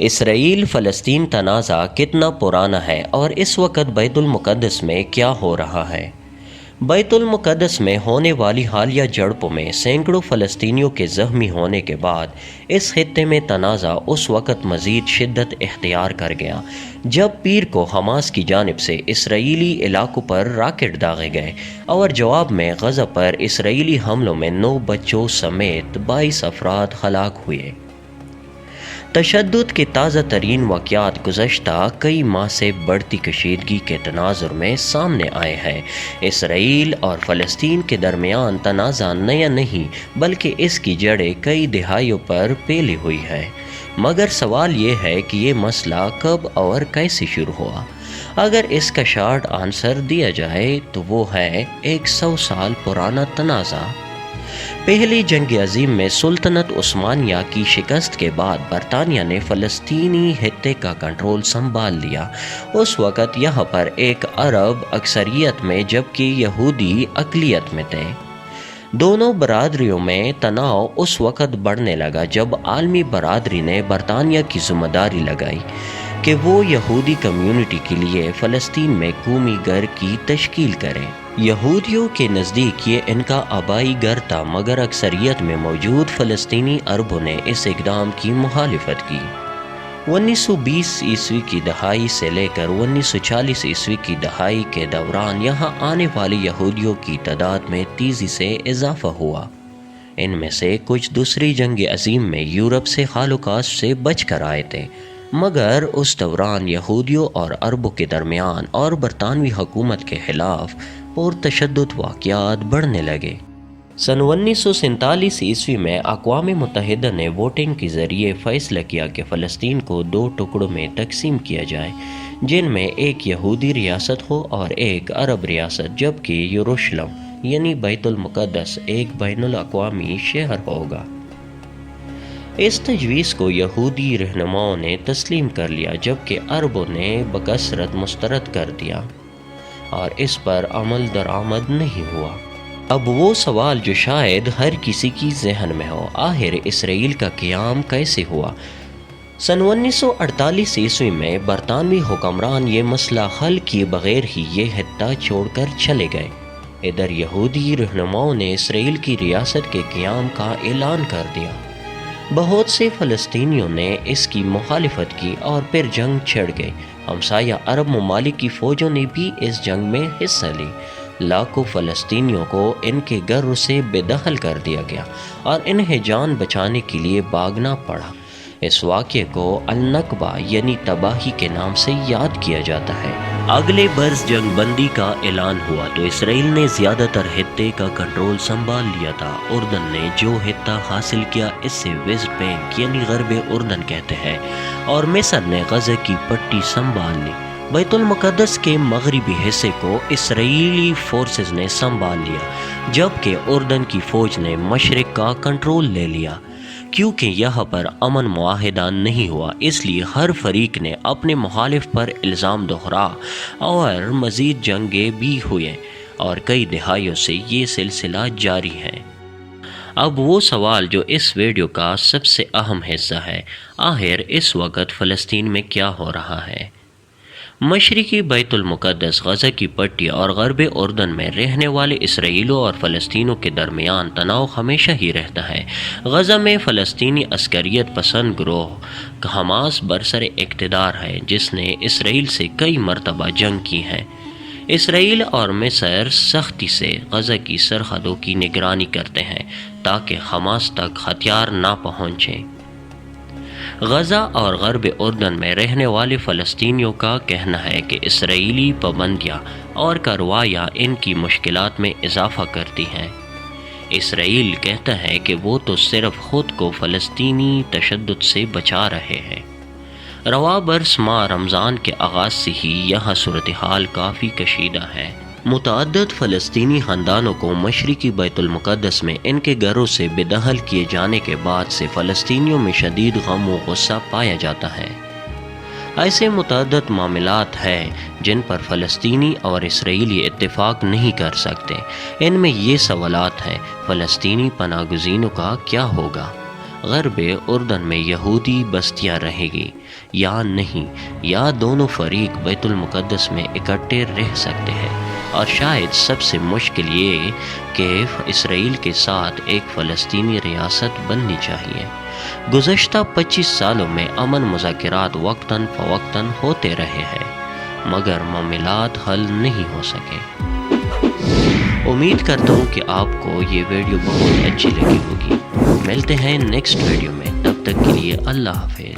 اسرائیل فلسطین تنازع کتنا پرانا ہے اور اس وقت بیت المقدس میں کیا ہو رہا ہے؟ بیت المقدس میں ہونے والی حالیہ جھڑپوں میں سینکڑوں فلسطینیوں کے زخمی ہونے کے بعد اس خطے میں تنازع اس وقت مزید شدت اختیار کر گیا جب پیر کو حماس کی جانب سے اسرائیلی علاقوں پر راکٹ داغے گئے اور جواب میں غزہ پر اسرائیلی حملوں میں 9 بچوں سمیت 22 افراد ہلاک ہوئے۔ تشدد کے تازہ ترین واقعات گزشتہ کئی ماہ سے بڑھتی کشیدگی کے تناظر میں سامنے آئے ہیں۔ اسرائیل اور فلسطین کے درمیان تنازع نیا نہیں بلکہ اس کی جڑیں کئی دہائیوں پر پھیلی ہوئی ہیں، مگر سوال یہ ہے کہ یہ مسئلہ کب اور کیسے شروع ہوا؟ اگر اس کا شارٹ آنسر دیا جائے تو وہ ہے 100 سال پرانا تنازع۔ پہلی جنگ عظیم میں سلطنت عثمانیہ کی شکست کے بعد برطانیہ نے فلسطینی خطے کا کنٹرول سنبھال لیا۔ اس وقت یہاں پر ایک عرب اکثریت میں جبکہ یہودی اقلیت میں تھے۔ دونوں برادریوں میں تناؤ اس وقت بڑھنے لگا جب عالمی برادری نے برطانیہ کی ذمہ داری لگائی کہ وہ یہودی کمیونٹی کے لیے فلسطین میں قومی گھر کی تشکیل کرے۔ یہودیوں کے نزدیک یہ ان کا آبائی گھر تھا، مگر اکثریت میں موجود فلسطینی عربوں نے اس اقدام کی مخالفت کی۔ 1920 عیسوی کی دہائی سے لے کر 1940 عیسوی کی دہائی کے دوران یہاں آنے والے یہودیوں کی تعداد میں تیزی سے اضافہ ہوا۔ ان میں سے کچھ دوسری جنگ عظیم میں یورپ سے ہالوکاسٹ سے بچ کر آئے تھے، مگر اس دوران یہودیوں اور عربوں کے درمیان اور برطانوی حکومت کے خلاف پرتشدد واقعات بڑھنے لگے۔ سن 1947 عیسوی میں اقوام متحدہ نے ووٹنگ کے ذریعے فیصلہ کیا کہ فلسطین کو 2 ٹکڑوں میں تقسیم کیا جائے، جن میں ایک یہودی ریاست ہو اور ایک عرب ریاست، جبکہ یروشلم یعنی بیت المقدس ایک بین الاقوامی شہر ہوگا۔ اس تجویز کو یہودی رہنماؤں نے تسلیم کر لیا جبکہ عربوں نے بکثرت مسترد کر دیا اور اس پر عمل درآمد نہیں ہوا۔ اب وہ سوال جو شاید ہر کسی کی ذہن میں ہو، آخر اسرائیل کا قیام کیسے ہوا؟ سن 1948 عیسوی میں برطانوی حکمران یہ مسئلہ حل کیے بغیر ہی یہ خطہ چھوڑ کر چلے گئے۔ ادھر یہودی رہنماؤں نے اسرائیل کی ریاست کے قیام کا اعلان کر دیا۔ بہت سے فلسطینیوں نے اس کی مخالفت کی اور پھر جنگ چھڑ گئی۔ ہمسایہ عرب ممالک کی فوجوں نے بھی اس جنگ میں حصہ لی۔ لاکھوں فلسطینیوں کو ان کے گھروں سے بے دخل کر دیا گیا اور انہیں جان بچانے کے لیے بھاگنا پڑا۔ اس واقعے کو النکبہ یعنی تباہی کے نام سے یاد کیا جاتا ہے۔ اگلے برس جنگ بندی کا اعلان ہوا تو اسرائیل نے زیادہ تر خطے کا کنٹرول سنبھال لیا تھا۔ اردن نے جو خطہ حاصل کیا اس سے ویسٹ بینک یعنی غرب اردن کہتے ہیں، اور مصر نے غزہ کی پٹی سنبھال لی۔ بیت المقدس کے مغربی حصے کو اسرائیلی فورسز نے سنبھال لیا جبکہ اردن کی فوج نے مشرق کا کنٹرول لے لیا۔ کیونکہ یہاں پر امن معاہدہ نہیں ہوا، اس لیے ہر فریق نے اپنے مخالف پر الزام دہرا اور مزید جنگیں بھی ہوئیں اور کئی دہائیوں سے یہ سلسلہ جاری ہے۔ اب وہ سوال جو اس ویڈیو کا سب سے اہم حصہ ہے، آخر اس وقت فلسطین میں کیا ہو رہا ہے؟ مشرقی بیت المقدس، غزہ کی پٹی اور غرب اردن میں رہنے والے اسرائیلیوں اور فلسطینیوں کے درمیان تناؤ ہمیشہ ہی رہتا ہے۔ غزہ میں فلسطینی عسکریت پسند گروہ حماس برسر اقتدار ہے جس نے اسرائیل سے کئی مرتبہ جنگ کی ہے۔ اسرائیل اور مصر سختی سے غزہ کی سرحدوں کی نگرانی کرتے ہیں تاکہ حماس تک ہتھیار نہ پہنچیں۔ غزہ اور غرب اردن میں رہنے والے فلسطینیوں کا کہنا ہے کہ اسرائیلی پابندیاں اور کارروائیاں ان کی مشکلات میں اضافہ کرتی ہیں۔ اسرائیل کہتا ہے کہ وہ تو صرف خود کو فلسطینی تشدد سے بچا رہے ہیں۔ رواں برس ماہ رمضان کے آغاز سے ہی یہاں صورتحال کافی کشیدہ ہے۔ متعدد فلسطینی خاندانوں کو مشرقی بیت المقدس میں ان کے گھروں سے بے دخل کیے جانے کے بعد سے فلسطینیوں میں شدید غم و غصہ پایا جاتا ہے۔ ایسے متعدد معاملات ہیں جن پر فلسطینی اور اسرائیلی اتفاق نہیں کر سکتے۔ ان میں یہ سوالات ہیں: فلسطینی پناہ گزینوں کا کیا ہوگا؟ غرب اردن میں یہودی بستیاں رہیں گی یا نہیں، یا دونوں فریق بیت المقدس میں اکٹھے رہ سکتے ہیں، اور شاید سب سے مشکل یہ کہ اسرائیل کے ساتھ ایک فلسطینی ریاست بننی چاہیے۔ گزشتہ 25 سالوں میں امن مذاکرات وقتاً فوقتاً ہوتے رہے ہیں، مگر معاملات حل نہیں ہو سکے۔ امید کرتا ہوں کہ آپ کو یہ ویڈیو بہت اچھی لگی ہوگی۔ ملتے ہیں نیکسٹ ویڈیو میں، تب تک کے لیے اللہ حافظ۔